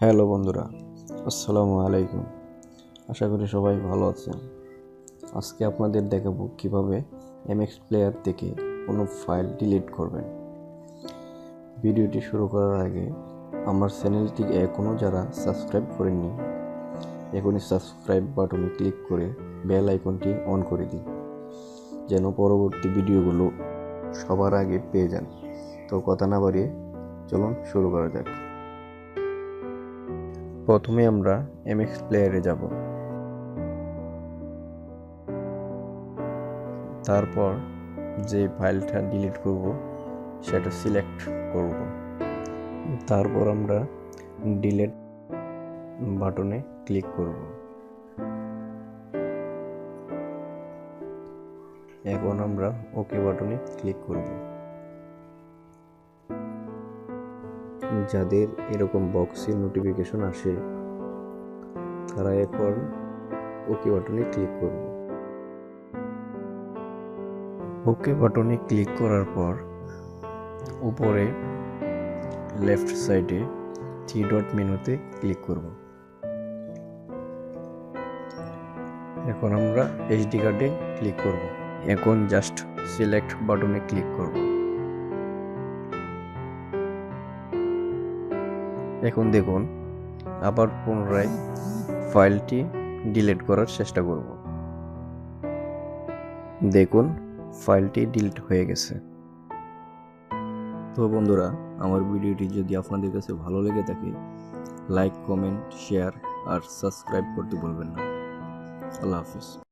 Hello বন্ধুরা, আসসালামু আলাইকুম। আশা করি সবাই ভালো আছেন। আজকে আপনাদের দেখাবো কিভাবে এমএক্স প্লেয়ার থেকে কোনো ফাইল ডিলিট করবেন। ভিডিওটি শুরু করার আগে আমার চ্যানেলটি এখনও যারা সাবস্ক্রাইব করেননি, এখনই সাবস্ক্রাইব বাটনে ক্লিক করে বেল আইকনটি অন করে দিন, যেন পরবর্তী ভিডিওগুলো সবার আগে পেয়ে যান। তো কথা না বাড়িয়ে চলুন শুরু করা যাক। প্রথমে আমরা এমএক্স প্লেয়ারে যাব, তারপর যে ফাইলটা ডিলিট করব সেটা সিলেক্ট করব, তারপর আমরা ডিলিট বাটনে ক্লিক করব। এখন আমরা ওকে বাটনে ক্লিক করব। যাদের এরকম বক্সে নোটিফিকেশন আসে তারা এখন ওকে বাটনে ক্লিক করব। ওকে বাটনে ক্লিক করার পর উপরে লেফট সাইডে 3 ডট মেনুতে ক্লিক করব। এখন আমরা এইচডি কার্ডে ক্লিক করব। এখন জাস্ট সিলেক্ট বাটনে ক্লিক করব। এখন দেখুন, আবার পুনরায় ফাইলটি ডিলিট করার চেষ্টা করব। দেখুন, ফাইলটি ডিলিট হয়ে গেছে। তো বন্ধুরা, আমার ভিডিওটি যদি আপনাদের কাছে ভালো লেগে থাকে, লাইক, কমেন্ট, শেয়ার আর সাবস্ক্রাইব করতে ভুলবেন না। আল্লাহ হাফিজ।